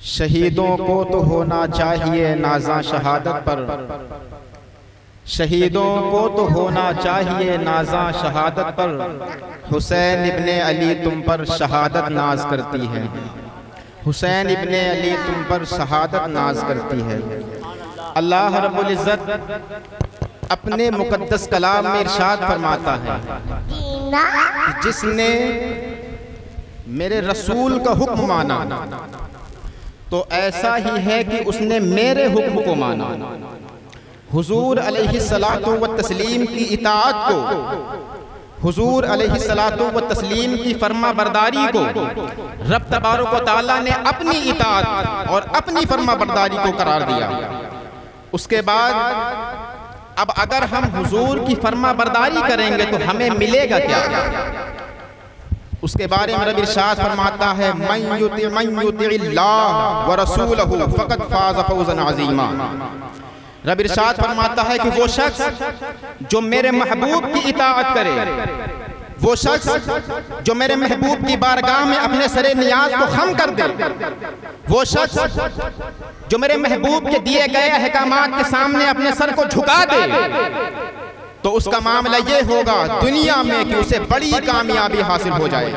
शहीदों को तो होना चाहिए नाज़ा शहादत पर, शहीदों को तो होना चाहिए नाज़ा शहादत पर, हुसैन इब्ने अली तुम पर शहादत नाज करती है, हुसैन इब्ने अली तुम पर शहादत नाज करती है। अल्लाह रब्बुल इज़्ज़त अपने मुक़द्दस कलाम में इरशाद फरमाता है कि जिसने मेरे रसूल का हुक्म माना तो ऐसा ही है कि उसने मेरे हुक्म को माना। हुजूर अलैहिस्सलातु व तस्लीम की इताअत को, हुजूर अलैहिस्सलातु व तस्लीम की फर्मा बरदारी को रब तबारक व तआला ने अपनी इताअत और अपनी फर्मा बरदारी को करार दिया। उसके बाद अब अगर हम हुजूर की फर्मा बरदारी करेंगे तो हमें मिलेगा क्या? उसके बारे में रब इरशाद फरमाता है मन युतिल्लाह व रसूलहु फ़क़द फ़ाज़ फ़ौज़न अज़ीमा। रब इरशाद फरमाता है कि वो शख्स जो मेरे महबूब की इताअत करे, वो शख्स जो मेरे महबूब की बारगाह में अपने सरे नियाज को खम कर दे, वो शख्स जो मेरे महबूब के दिए गए अहकामात के सामने अपने सर को झुका दे, तो उसका मामला ये होगा दुनिया में कि उसे बड़ी कामयाबी हासिल हो जाए,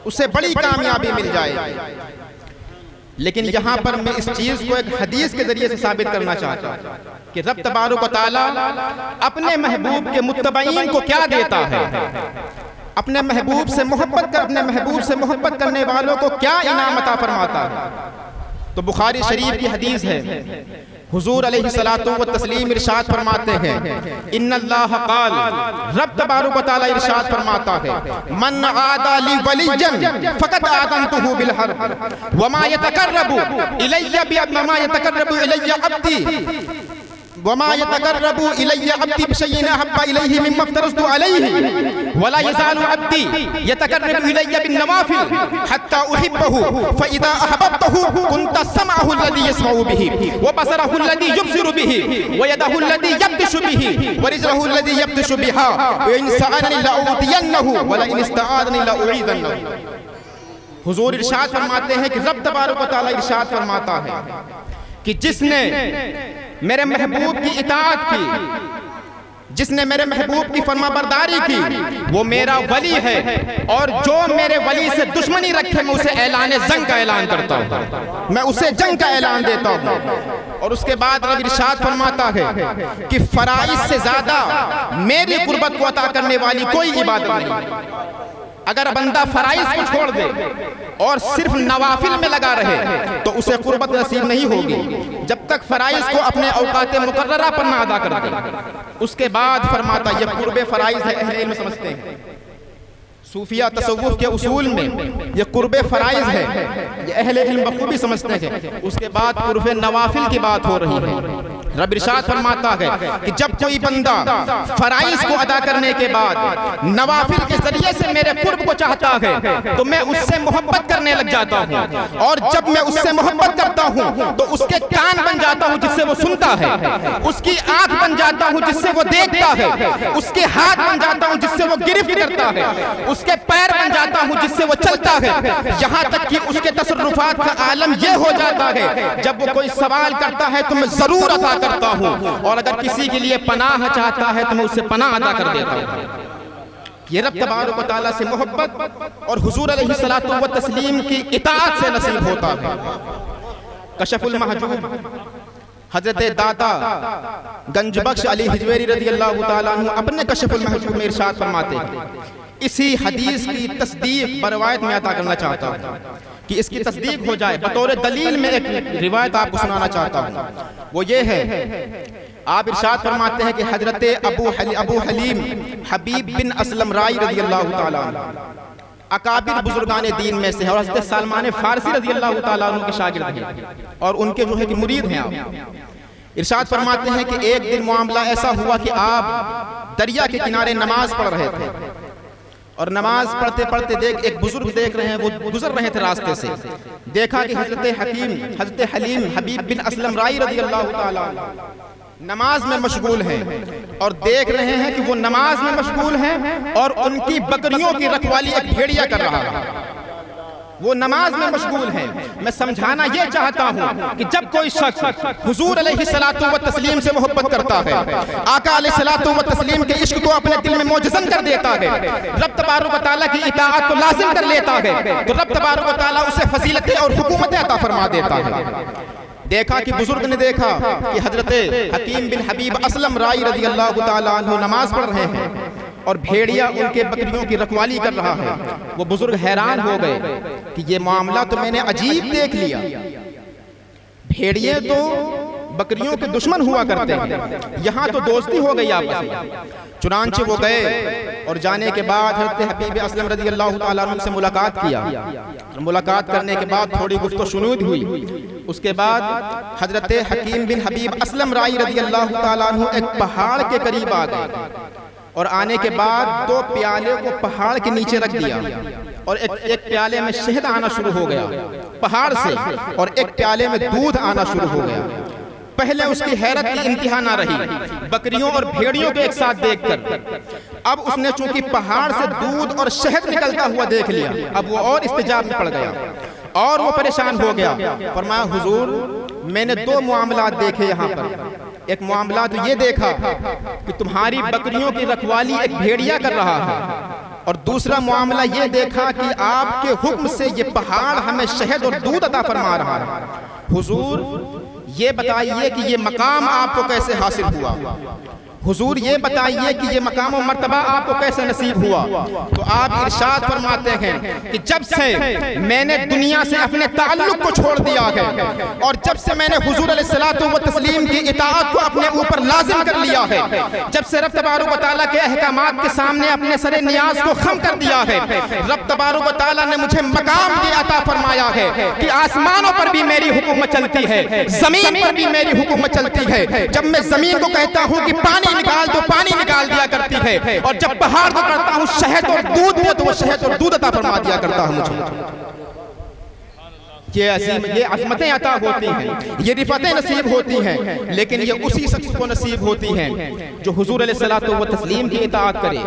उसे बड़ी कामयाबी मिल जाए। लेकिन यहाँ पर मैं इस चीज को एक हदीस के जरिए से साबित करना चाहता हूँ कि रब तबारक व तआला अपने महबूब के मुत्तबईन को क्या देता है, अपने महबूब से मोहब्बत कर, अपने महबूब से मोहब्बत करने वालों को क्या इनाम अता फरमाता है। तो बुखारी शरीफ की हदीस है, हुजूर अलैहिस्सलातु व तस्लीम इरशाद फरमाते हैं इन्नल्लाह क़ाल, रब तबारक व तआला इरशाद फरमाता है मन आदा ली वलियन फ़क़द आज़नतुहु बिल हर्ब वमा यतक़र्रबु इलय्या बिमा यतक़र्रबु इलय्या अब्दी वमा यतक़र्रबु इलय्या अब्दी बिशयइन अहब्बा इलैहि मिम्मा फ़तरज़तु अलैहि वला यज़ालु अब्दी यतक़र्रबु इलय्या बिन्नवाफ़िल हत्ता उहिब्बहु फ़इज़ा अहबब्तहु कुन्त समअहु अल्लज़ी यस्मअु बिही व बसरहु अल्लज़ी युबसिरु बिही व यदहु अल्लज़ी यब्तिशु बिही व रिजलहु अल्लज़ी यब्तिशु बिहा व इन सअलनी लअूतियन्नहु व लइन इस्तआज़नी लअूईज़न्नहु। हुजूर इरशाद फरमाते हैं कि रब तबारक व तआला इरशाद फरमाता है कि जिसने मेरे महबूब की इताअत की, जिसने मेरे महबूब की फरमाबरदारी की, वो मेरा वली है, और जो मेरे वली से दुश्मनी रखे मैं उसे ऐलान जंग का ऐलान करता हूँ, मैं उसे जंग का ऐलान देता हूँ। और उसके बाद रब इरशाद फरमाता है कि फराइज से ज्यादा मेरी कुर्बत को अता करने वाली कोई इबादत नहीं। अगर बंदा फराइज को छोड़ दे और सिर्फ नवाफिल में लगा रहे तो उसे कुर्बत नसीब नहीं होगी जब तक फराइज को अपने औकात मुकर्ररा पर ना अदा कर दे। उसके बाद फरमाता ये कुर्बे फराइज है, अहले इल्म समझते हैं, सूफिया तसव्वुफ के उसूल में ये कुर्बे फराइज है, ये अहले इल्म बखूबी समझते हैं। उसके बाद कुर्बे नवाफिल की बात हो रही है। रब इरशाद फरमाता है कि जब कोई बंदा फराइज को अदा करने के बाद नवाफिल के जरिए से मेरे कुर्ब को चाहता है तो मैं उससे मोहब्बत करने लग जाता हूँ, और जब मैं उससे मोहब्बत करता हूँ तो उसके कान बन जाता हूँ जिससे वो सुनता है, उसकी आंख बन जाता हूँ जिससे वो देखता है, उसके हाथ बन जाता हूँ जिससे वो गिरफ्त करता है, उसके पैर बन जाता हूँ जिससे वो चलता है, यहाँ तक कि उसके तसर्रुफात का आलम ये हो जाता है जब वो कोई सवाल करता है तो मैं जरूर अता करता हूँ, और अगर किसी के लिए पनाह चाहता है तो मैं उसे पनाह अदा कर देता हूँ। ये रब तबारक व तआला से मोहब्बत और हुजूर अलैहिस्सलातु व तस्लीम की इताअत से नसीब होता है। कशफुल महजूब हजरत दाता गंजबख्श अली हिजवेरी रज़ियल्लाहु ताला अन्हु अपने कशफुल महजूब में इरशाद फरमाते हैं, इसी हदीस की तस्दीक बरवायत में अता करना चाहता हूँ कि इसकी तस्दीक हो जाए। बतौर दलील में एक रिवायत आपको सुनाना चाहता हूँ, वो ये है, आप इरशाद फरमाते हैं कि हजरत अबू हलीम हबीब बिन असलम राई रज़ियल्लाहु ताला अकाबिर बुजुर्गान दीन में से है, और हजरत सलमान फारसी रज़ियल्लाहु ताला अन्हु के शागिर्द हैं और उनके जो है कि मुरीद हैं आप। इरशाद फरमाते हैं कि एक दिन मामला ऐसा हुआ कि आप दरिया के किनारे नमाज पढ़ रहे थे, और नमाज पढ़ते पढ़ते एक बुजुर्ग देख रहे हैं, वो गुजर रहे थे रास्ते से, देखा कि हजरत हलीम हबीब बिन असलम राई रज़ियल्लाहु ताला नमाज में मशगूल हैं, और देख रहे हैं कि वो नमाज में मशगूल हैं और उनकी बकरियों की रखवाली एक भेड़िया कर रहा है। वो नमाज में मशगूल हैं। मैं समझाना ये चाहता हूँ कि जब कोई शख्स हुजूर अलैहिस्सलातु व तस्लीम से मोहब्बत करता है, आका अलैहिस्सलातु व तस्लीम के इश्क को अपने दिल में मोजज़न कर देता है, रब तबारक व तआला की इताअत को लाज़िम कर लेता है, तो रब तबारक व तआला उसे फजीलतें और हुकूमतें अता फरमा देता है। देखा कि बुजुर्ग ने देखा कि हजरत हकीम बिन हबीब असलम राई रज़ी अल्लाह तआला अन्हु नमाज पढ़ रहे हैं और भेड़िया उनके बकरियों की रखवाली कर रहा है। वो बुजुर्ग हैरान हो गए कि ये मामला तो मैंने अजीब देख लिया। भेड़िए तो बकरियों के दुश्मन हुआ करते हैं, यहाँ तो दोस्ती हो गई आपस में। चुनांचे वो गए और जाने के बाद हज़रत हबीब असलम रज़ी अल्लाह तआला अन्हु से मुलाकात किया। मुलाकात करने के बाद थोड़ी गुफ्तगू हुई। उसके बाद हज़रत हकीम बिन हबीब असलम राई रज़ी अल्लाह तआला अन्हु एक पहाड़ के करीब आ गए और आने के बाद 2 प्याले को पहाड़ के नीचे रख दिया और एक प्याले में शहद आना शुरू हो गया पहाड़ से और एक प्याले में दूध आना शुरू हो गया। पहले उसकी हैरत की इंतहा ना रही बकरियों और भेड़ियों को एक साथ देखकर। अब उसने चूंकि पहाड़ से दूध और शहद निकलता हुआ देख लिया, अब वो और इस्तिजाब में पड़ गया और वो परेशान हो गया। फरमाया हुजूर मैंने 2 मामला देखे यहाँ पर। एक मामला तो ये देखा कि तुम्हारी बकरियों की रखवाली एक भेड़िया कर रहा है, और दूसरा मामला ये देखा कि आपके हुक्म से ये पहाड़ हमें शहद और दूध अता फरमा रहा है। हुजूर ये बताइए कि ये मकाम आपको कैसे हासिल हुआ? हुजूर ये बताइए कि ये मकाम और मर्तबा आपको कैसे नसीब हुआ? तो आप इरशाद फरमाते हैं कि जब से मैंने दुनिया से अपने ताल्लुक को छोड़ दिया है और जब से मैंने हुजूर अलैहिस्सलातु व तस्लीम की इताअत को अपने ऊपर लाजिम कर लिया है, जब से रब तबारक व तआला के अहकामात के सामने अपने सरे नियाज को खम कर दिया है, रब तबारक व तआला ने मुझे मकाम भी अता फरमाया है कि आसमानों पर भी मेरी हुकूमत चलती है, जमीन पर भी मेरी हुकूमत चलती है। जब मैं जमीन को कहता हूँ कि पानी निकाल तो पानी निकाल दिया करती है, और जब पहाड़ को करता हूँ शहद और दूध दे तो वो शहद और दूध अता फरमा दिया करता हूँ मुझे। ये अज़मतें अता होती हैं, ये रिफ़तें नसीब होती हैं, लेकिन ये उसी शख्स को नसीब होती हैं जो हुजूर अलैहिस्सलातु व तस्लीम की इताअत करे,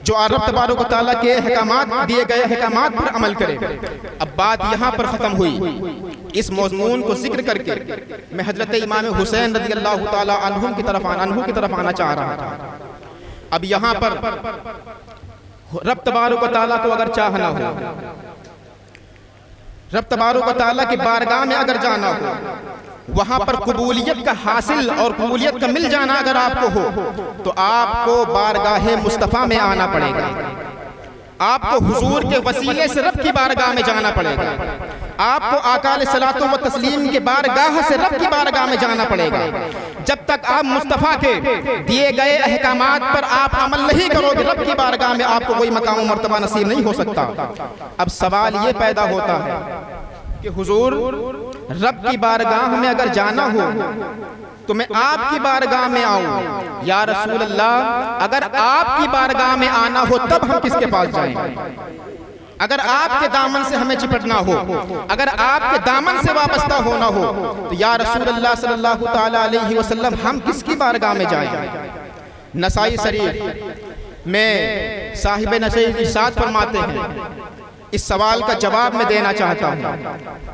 जो रब तबारक व तआला के अहकामात दिए गए अहकामात पर अमल करे। अब बात यहाँ पर ख़त्म हुई। इस मौज़ून को जिक्र करके मैं हज़रत इमाम हुसैन रज़ी अल्लाह तआला अन्हु की तरफ आना चाह रहा था। अब यहाँ पर रब तबारक व तआला को अगर चाहना हो, रब तबारक व तआला की बारगाह में अगर जाना हो, वहाँ पर कबूलियत का हासिल और कबूलियत का मिल जाना अगर आपको हो, तो आपको बारगाह मुस्तफ़ा में आना पड़ेगा। आपको हुजूर के वसीले से रब की बारगाह में जाना पड़ेगा। आपको आका अलैहिस्सलातु व तस्लीम के बारगाह से रब की बारगाह में जाना पड़ेगा। जब तक आप मुस्तफ़ा के दिए गए अहकामात पर आप अमल नहीं करोगे, रब की बारगाह में आपको कोई मकाम और मर्तबा नसीब नहीं हो सकता। अब सवाल ये पैदा होता है कि हुजूर रब की बारगाह में अगर जाना हो तो मैं आपकी बारगाह में आऊं, या रसूल अल्लाह अगर आपकी बारगाह में आना हो तब हम किसके पास जाएं? अगर आपके दामन से हमें चिपटना हो, अगर आपके दामन से वाबस्ता होना हो, तो या रसूल अल्लाह सल्लल्लाहु तआला अलैहि वसल्लम हम किसकी बारगाह में जाएं? नसाई शरीफ में साहिब नशई इरशाद फरमाते हैं, इस सवाल का जवाब मैं देना चाहता हूँ।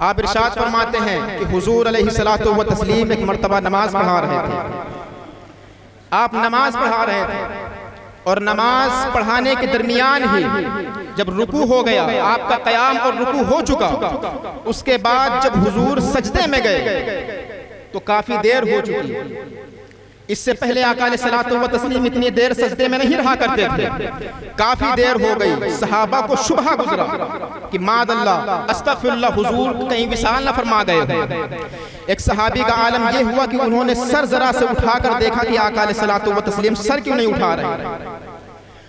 आप इरशाद फरमाते हैं कि हुजूर अलैहिस्सलातु व तस्लीम एक मर्तबा नमाज पढ़ा रहे थे। आप नमाज पढ़ा रहे थे और नमाज पढ़ाने के दरमियान ही जब रुकू हो गया, आपका क़याम और रुकू हो चुका, उसके बाद जब हुजूर सजदे में गए तो काफी देर हो चुकी। इससे पहले आका अलैहिस्सलातु व तस्लीम इतनी देर सजदे में नहीं रहा करते थे, काफी देर हो गई। सहाबा को शुबहा गुजरा कि मादअल्लाह अस्तगफिरुल्लाह, हुजूर कहीं विसाल न फरमा गए हो। एक सहाबी का आलम यह हुआ कि उन्होंने सर जरा से उठाकर देखा कि आका अलैहिस्सलातु व तस्लीम सर क्यों नहीं उठा रहे।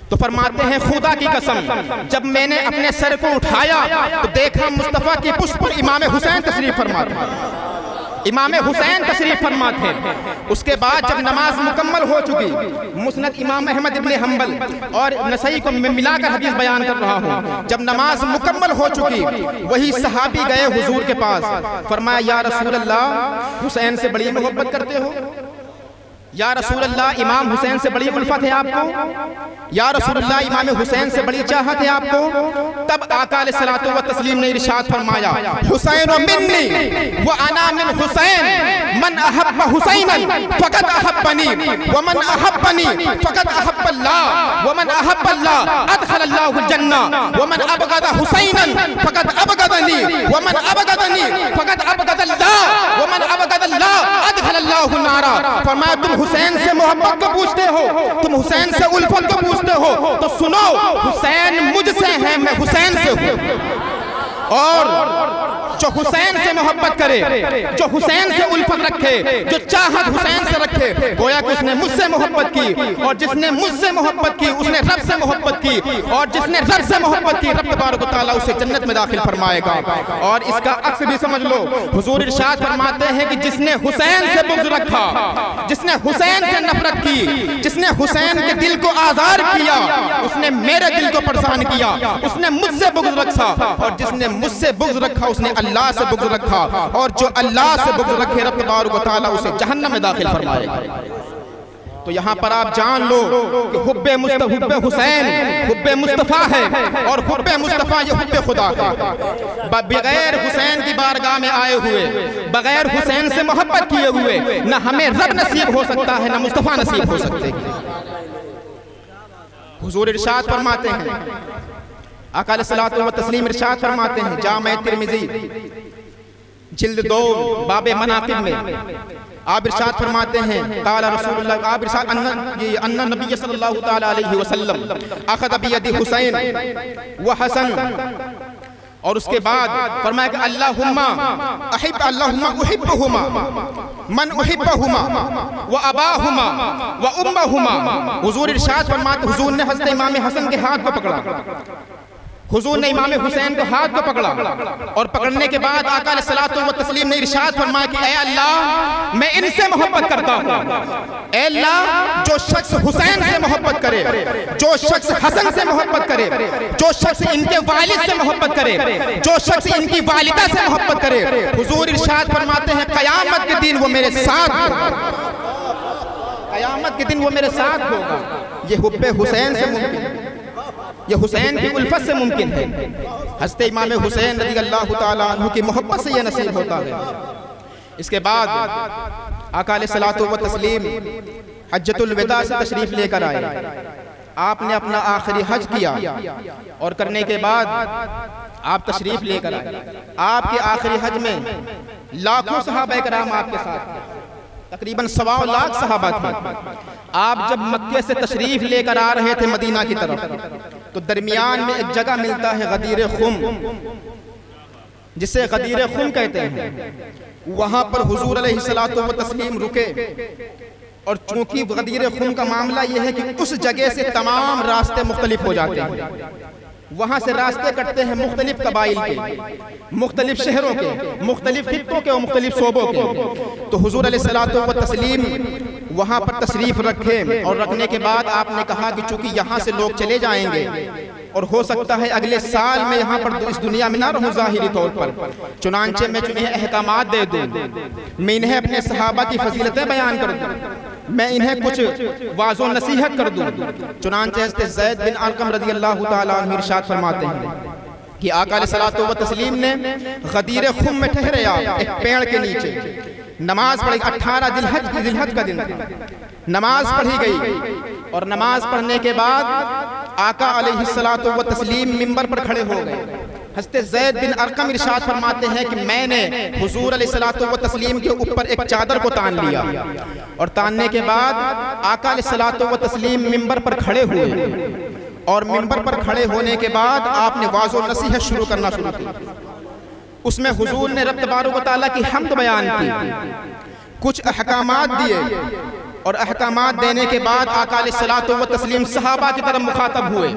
तो फरमाते हैं खुदा की कसम, जब मैंने अपने सर को उठाया तो देखा मुस्तफ़ा की पुष्प पर इमाम हुसैन तशरीफ फरमाते, इमाम हुसैन तशरीफ फरमाते। उसके बाद जब नमाज मुकम्मल हो चुकी, मुस्नद इमाम अहमद इब्ने हम्बल और नसई को मिलाकर हदीस बयान कर रहा हूँ, जब नमाज मुकम्मल हो चुकी वही सहाबी गए हुजूर के पास, फरमाया या रसूल अल्लाह हुसैन से बड़ी मोहब्बत करते हो? या रसूल अल्लाह इमाम हुसैन से बड़ी उल्फत है आपको? या रसूल अल्लाह इमाम हुसैन से बड़ी चाहत है आपको? तब आका अलैहिस्सलातु व तस्लीम ने इरशाद फरमाया, हुसैन मिन्नी व अना मिन हुसैन, मन अहब्ब हुसैनन फकद अहब्बनी व मन अहब्बनी फकद अहब्बल्लाह व मन अहब्बल्लाह अदखलल्लाहुल जन्ना व मन अबगद हुसैनन फकद अबगदनी व मन अबगदनी फकद अबगदल्लाह व मन अबगदल्लाह अदखलल्लाहुन नारा। फरमाया तुम हुसैन से मोहब्बत को पूछते हो, तुम हुसैन से उल्फत को पूछते हो, तो सुनो हुसैन मुझसे है, मैं हुसैन से हूं। और जो हुसैन से मोहब्बत करे, जो हुसैन से उल्फत रखे, जो चाहत हुसैन से रखे, गोया कि उसने मुझसे मोहब्बत की, और जिसने मुझसे मोहब्बत की उसने रब से मोहब्बत की, और जिसने रब से मोहब्बत की रब तबारक व तआला उसे जन्नत में दाखिल फरमाएगा। और इसका अक्स भी समझ लो, हुजूर इरशाद फरमाते हैं कि जिसने हुसैन से बुग़्ज़ रखा, जिसने हुसैन से नफरत की, जिसने हुसैन के दिल को आज़ार किया, उसने मेरे दिल को परेशान किया, उसने मुझसे बुग़्ज़ रखा, और जिसने मुझसे बुग़्ज़ रखा उसने अल्लाह से बुग़्ज़ रखा, और जो अल्लाह से बुग़्ज़ रखे रब तबारक व तआला उसे जहन्नम में दाखिल फरमाएगा। तो यहाँ पर आप जान लो कि हुब्बे हुसैन हुब्बे मुस्तफ़ा है, और हुब्बे मुस्तफ़ा ये हुब्बे खुदा है। बगैर हुसैन की बारगाह में आए हुए, बगैर हुसैन से मोहब्बत किए हुए न हमें रब नसीब हो सकता है, न मुस्तफ़ा नसीब हो सकते हैं। हुजूर इरशाद फरमाते हैं, आका अलैहिस्सलातु व तस्लीम इरशाद फरमाते हैं, जामे तिर्मिज़ी जिल्द 2 बाबे मनाक़िब में आप इरशाद फरमाते हैं, क़ाला रसूलुल्लाह, आप इरशाद अन्ना नबी सल्लल्लाहु तआला अलैहि वसल्लम अख़ज़ बियदि हुसैन व हसन, और उसके बाद फरमाया कि अल्लाहुम्मा उहिब्बुहुमा मन उहिब्बुहुमा व अबाहुमा व उम्महुमा। हुजूर इरशाद फरमाते, हुजूर ने हज़रत इमाम हसन के हाथ को पकड़ा, हुजूर ने इमाम हुसैन को हाथ को पकड़ा, और पकड़ने के बाद आका अलैहिस्सलातु व तस्लीम ने इरशाद फरमाया कि ऐ अल्लाह मैं इनसे मोहब्बत करता हूँ, ऐ अल्लाह जो शख्स हुसैन से मोहब्बत करे, जो शख्स हसन से मोहब्बत करे, जो शख्स इनके वालिद से मोहब्बत करे, जो शख्स इनकी वालिदा से मोहब्बत करे, हुजूर इरशाद फरमाते हैं क़यामत के दिन वो मेरे साथ होगा, क़यामत के दिन वो मेरे साथ होगा। ये हुब्बे हुसैन से मुमकिन है, ये हुसैन की उल्फत से मुमकिन है। हज़रत इमाम हुसैन रज़ी अल्लाह तआला अन्हु की मोहब्बत से यह नसीब होता है। इसके बाद आका अलैहिस्सलातु व तस्लीम हज्जतुल विदा से तशरीफ़ लेकर आए, आपने अपना आखिरी हज किया, और करने के बाद आप तशरीफ़ लेकर आए। आपके आखिरी हज में लाखों सहाबा किराम आपके साथ, तकरीबन 1.25 लाख सहाबा थे। आप जब मक्के से तशरीफ लेकर आ रहे थे मदीना की तरफ, तो दरमियान में एक जगह मिलता है गदीर खुम, जिसे गदीर खुम कहते हैं। वहां पर हुजूर अलैहिस्सलातु व तस्लीम रुके, और चूंकि गदीर खुम का मामला यह है कि उस जगह से तमाम रास्ते मुख्तलिफ हो जाते हैं, वहां से रास्ते कटते हैं मुख्तलिफ कबाइल के, मुख्तलिफ शहरों के, मुख्तलिफ खित्तों के और मुख्तलिफ शोबों के। तो हुजूर अलैहिस्सलातु व तस्लीम वहां पर तशरीफ रखे, और रखने के बाद आपने कहा कि चूंकि यहाँ से लोग चले जाएंगे, और हो सकता है अगले साल में यहाँ पर इस दुनिया में ना रहूं ज़ाहिरी तौर पर, चुनांचे मैं इन्हें अहकामात दे दूं, मैं इन्हें अपने सहाबा की फजीलतें बयान कर दूं, मैं इन्हें कुछ वाज़ो नसीहत कर दूं। चुनांचे हज़रत ज़ैद बिन अरक़म रज़ी अल्लाह तआला अन्हु इरशाद फरमाते हैं कि आका अलैहिस्सलातु व तस्लीम ने गदीर खुम में ठहरे आप एक पेड़ के नीचे, नमाज पढ़ी। 18 जिलहज का दिन था, नमाज पढ़ी गई, और नमाज पढ़ने के बाद आका अलैहिस्सलातु व तस्लीम मिंबर पर खड़े हो गए। हज़रत ज़ैद बिन अरक़म इरशाद फरमाते हैं कि मैंने हुजूर अलैहिस्सलातु व तस्लीम के ऊपर एक चादर को तान लिया, और तानने के बाद आका अलैहिस्सलातु व तस्लीम मिंबर पर खड़े हुए, और मिंबर पर खड़े होने के बाद आपने वाज़ो नसीहत शुरू करना शुरू की। उसमें हुजूर ने रब तबारक व तआला की हम्द बयान की, कुछ अहकामात दिए, और अहकामात देने के बाद आका अलैहिस्सलातु व तस्लीम सहाबा की तरफ मुखातब हुए।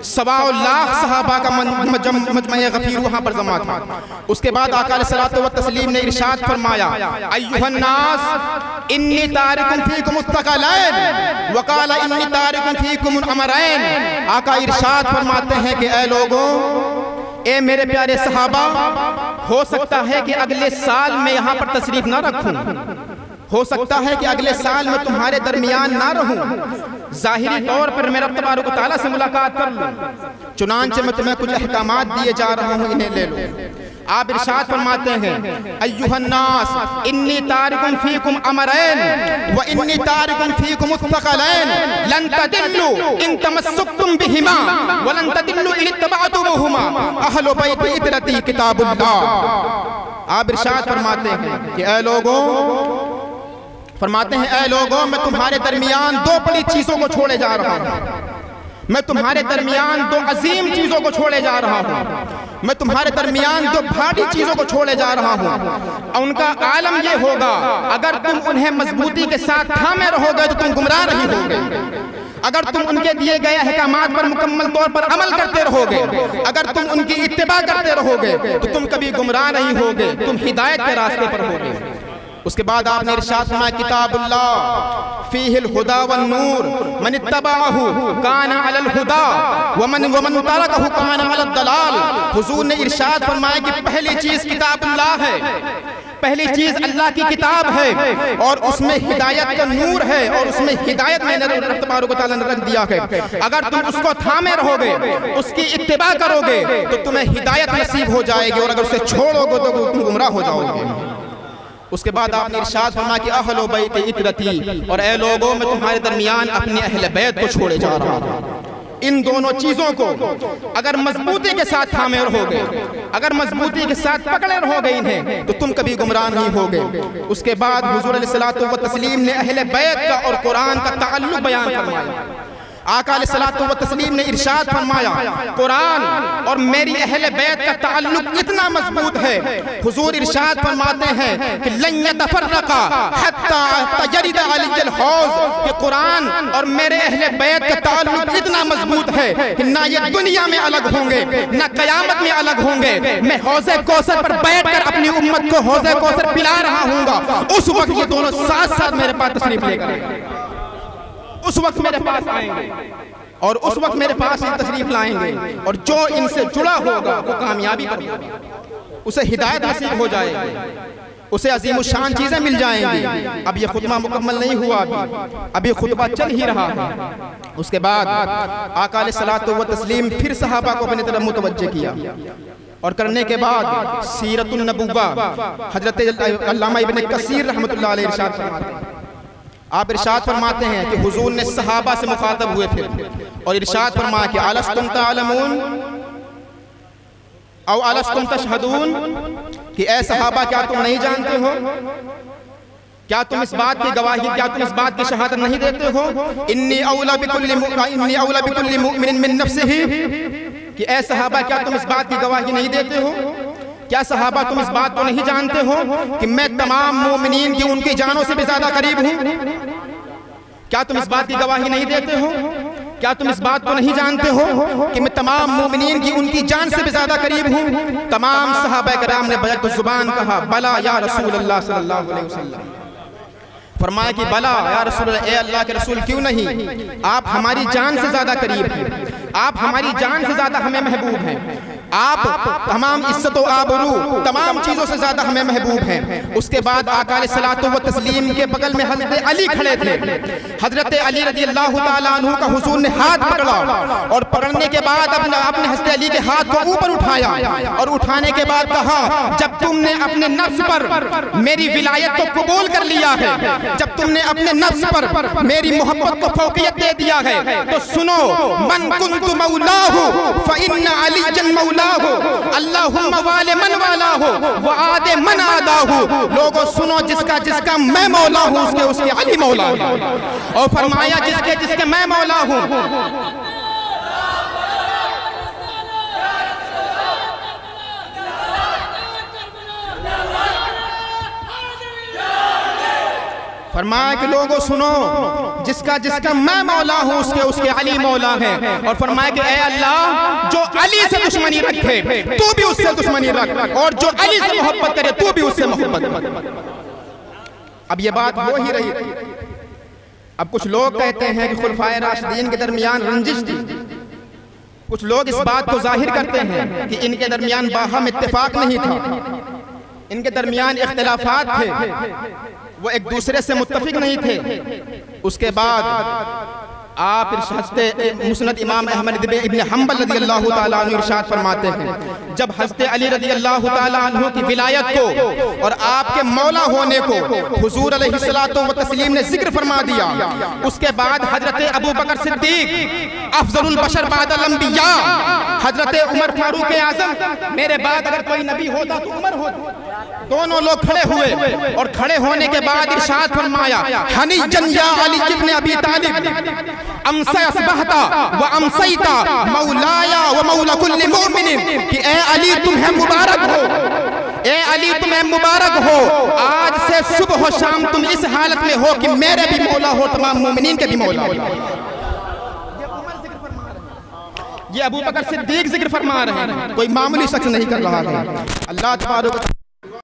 1.25 लाख सहाबा का मजमा गफीर वहाँ पर जमा था। उसके बाद आका अलैहिस्सलातु व तस्लीम ने इरशाद फरमाया, अय्युहन नास इन्नी तारिकुन फीकुम मुस्तक़लैन व क़ाला इन्नी तारिकुन फीकुम अमरैन। आका इरशाद फरमाते हैं कि ऐ लोगों, ए मेरे प्यारे सहाबा, हो सकता है कि अगले साल मैं यहाँ पर तशरीफ ना रखूं, हो सकता है कि अगले साल मैं तुम्हारे दरमियान ना रहूं, जाहिरी तौर पर मैं रब तबारक व तआला से मुलाकात कर लूं, चुनांचे मैं तुम्हें कुछ अहकामात दिए जा रहा हूं, इन्हें ले लो। आप इरशाद फरमाते हैं, अय्युहन्नास इन्नी तारिकुन फीकुम अमरैन व इन्नी तारिकुन फीकुम मुस्तक़लैन लन तदिल्लु इन तमस्सुकतुम बिहिमा व लन तदिल्लु इन इत्तबअतुमुहुमा अहलु बैति इतरती किताबुल्लाह। आप इरशाद फरमाते हैं कि ऐ लोगों, फरमाते हैं ऐ लोगों, मैं तुम्हारे दरमियान दो बड़ी चीजों को छोड़े जा रहा हूं, मैं तुम्हारे दरमियान दो अजीम चीजों को छोड़े जा रहा हूं, मैं तुम्हारे दरमियान दो भारी चीजों को छोड़े जा रहा हूं। और उनका आलम यह होगा, अगर तुम उन्हें मजबूती के साथ थामे रहोगे तो तुम गुमराह नहीं होगे, अगर तुम उनके दिए गए अहकामात पर मुकम्मल तौर पर अमल करते रहोगे, अगर तुम उनकी इत्तिबा करते रहोगे तो तुम कभी गुमराह नहीं होगे, तुम हिदायत के रास्ते पर होगे। उसके बाद आपने इरशाद फरमाया, किताबुल्लाह फीहिल हुदा वन नूर मन इत्तबाअहु काना अलल हुदा व मन तरकहु काना अलद दलाल। हुजूर ने इरशाद फरमाया कि पहली चीज किताबुल्लाह है, पहली चीज अल्लाह की किताब है और उसमें हिदायत का नूर है और उसमें हिदायत मैंने रब तबारक व तआला ने रख दिया है। अगर तुम उसको थामे रहोगे, उसकी इत्तिबा करोगे तो तुम्हें हिदायत नसीब हो जाएगी, और अगर उसे छोड़ोगे तो तुम गुमराह हो जाओगे। उसके बाद आपने इरशाद फरमाया कि अहलो बैत इतरती, और ऐ लोगों, मैं तुम्हारे दरमियान अपने अहले बैत को छोड़े जा रहा हूं। इन दोनों चीजों को अगर मजबूती के साथ थामे रहोगे, अगर मजबूती के साथ पकड़े रहोगे इन्हें, तो तुम कभी गुमराह नहीं होगे। उसके बाद हुजूर अलैहिस्सलातु व तस्लीम ने अहले बैत का और कुरान का ताल्लुक बयान फरमाया। आका अलैहिस्सलातु व तस्लीम ने इरशाद फरमाया, कुरान और मेरी अहले बैत का ताल्लुक इतना मजबूत है, हुजूर इरशाद फरमाते हैं कि लन यतफर्रका हत्ता तजरिद अलियल हौज, कि कुरान और मेरे अहले बैत का ताल्लुक इतना मजबूत है कि ना ये दुनिया में अलग होंगे, ना कयामत में अलग होंगे। मैं हौज़े कौसर पर बैठकर अपनी उम्मत को हौज़े कौसर पिला रहा हूँगा, उस वक्त ये दोनों साथ साथ मेरे पास तशरीफ लेकर, उस वक्त मेरे पास आएंगे और उस वक्त मेरे पास ये तशरीफ लाएंगे, और जो इनसे जुड़ा होगा वो कामयाबी पाएगा, उसे हिदायत नसीब हो जाएगी, उसे अजीम शान चीजें मिल जाएंगी। अब ये खुतबा मुकम्मल नहीं हुआ, अभी खुतबा चल ही रहा है। उसके बाद आका अलैहिस्सलातु व तस्लीम फिर सहाबा को अपनी तरफ मुतवज्जे किया, और करने के बाद सीरतुन नबुव्वा हजरत अल्लामा इब्न कसीर रहमतुल्लाह अलैहि इरशाद फरमाते हैं, आप इरशाद फरमाते हैं कि हुजूर ने सहाबा से मुखातब हुए थे और इरशाद फरमाया कि अलस्तुम तालमून औ अलस्तुम तशहदून, कि ऐ सहाबा क्या तुम नहीं जानते हो, क्या तुम इस बात की गवाही, क्या तुम इस बात की शहादत नहीं देते हो, इन्नी औला बिकुल्ली मुमिनिन मिन नफ्सिही, कि ऐ सहाबा क्या तुम इस बात की गवाही नहीं देते हो, क्या सहाबा तुम इस बात को नहीं जानते हो कि मैं तमाम मोमिनीन की उनकी जानों से भी ज्यादा करीब हूं? क्या तुम इस बात की गवाही नहीं देते हो? क्या तुम इस बात को नहीं जानते हो कि मैं तमाम मोमिनीन की उनकी जान से भी ज्यादा करीब हूं? तमाम सहाबा कराम ने बैक जुबान कहा, बला या रसूल अल्लाह सल्लल्लाहु अलैहि वसल्लम। फरमाया कि बला या रसूल, ए अल्लाह के रसूल, क्यों नहीं, आप हमारी जान से ज्यादा करीब हैं, आप हमारी जान से ज्यादा हमें महबूब हैं, आप तमाम इज्जत और आबरू तमाम चीजों से ज्यादा हमें महबूब हैं। उसके बाद आका अलैहिस्सलातु व तस्लीम के बगल में हजरत अली खड़े थे। हजरत अली रज़ियल्लाहु ताला अन्हु का हुजूर ने हाथ पकड़ा, और पकड़ने के बाद आपने हजरत अली के हाथ को ऊपर उठाया, और उठाने के बाद कहा, जब तुमने अपने नफ्स पर मेरी विलायत को कबूल कर लिया है, जब तुमने अपने नफ्स पर मेरी मोहब्बत को फौकियत दे दिया है, तो सुनो, मन कुन्तु मौलाहु फइन्ना अलीयन मौलाहु, अल्लाहुम्मा वाले मन वालाहु व आदे मन आदाहु। लोगों सुनो, जिसका जिसका मैं मौला हूँ उसके उसके अली मौला है। और फरमाया, जिसके जिसके मैं मौला हूँ, फरमाया कि लोगों सुनो, जिसका जिसका मैं मौला हूँ उसके उसके अली मौला है। और फरमाया कि ऐ अल्लाह, जो अली से दुश्मनी रखे तू भी उससे दुश्मनी रख, और जो अली से मोहब्बत करे तू भी उससे मोहब्बत कर। अब ये बात हो ही रही थी। अब कुछ लोग कहते हैं कि खुलफाए राशिदीन के दरमियान रंजिश थी, कुछ लोग इस बात को जाहिर करते हैं कि इनके दरमियान बाहम इत्तेफाक नहीं था, इनके दरमियान इख्तिलाफात थे, वो एक दूसरे से मुत्तफिक नहीं थे। उसके बाद आप मुस्नद इमाम अहमद इब्न हम्बल रज़ियल्लाहु ताला अन्हु इरशाद फरमाते हैं, जब हज़रत अली रज़ियल्लाहु ताला अन्हु की विलायत को और आपके मौला होने को हुजूर अलैहिस्सलातु व तस्लीम ने जिक्र फरमा दिया, उसके बाद हज़रत अबू बकर सिद्दीक अफज़लुल बशर बादल अंबिया, हज़रत उमर फारूक आज़म, मेरे बाद अगर कोई नबी होता तो उमर होता, दोनों लोग खड़े हुए और खड़े होने के बाद इरशाद फरमाया, हनी जन या अली इब्न अबी तालिब अमसा असबहता व अमसैता मौलाया व मौला कुल्ली मुमिनिन, कि ए अली तुम्हें मुबारक हो, ए अली तुम्हें मुबारक हो, आज से सुबह हो शाम तुम इस हालत में हो कि मेरे भी मौला हो, तमाम मोमिनीन के भी मौला हो। ये अबू बकर सिद्दीक जिक्र फरमा रहे हैं, कोई मामूली शख्स नहीं कर रहा है। अल्लाह तबारक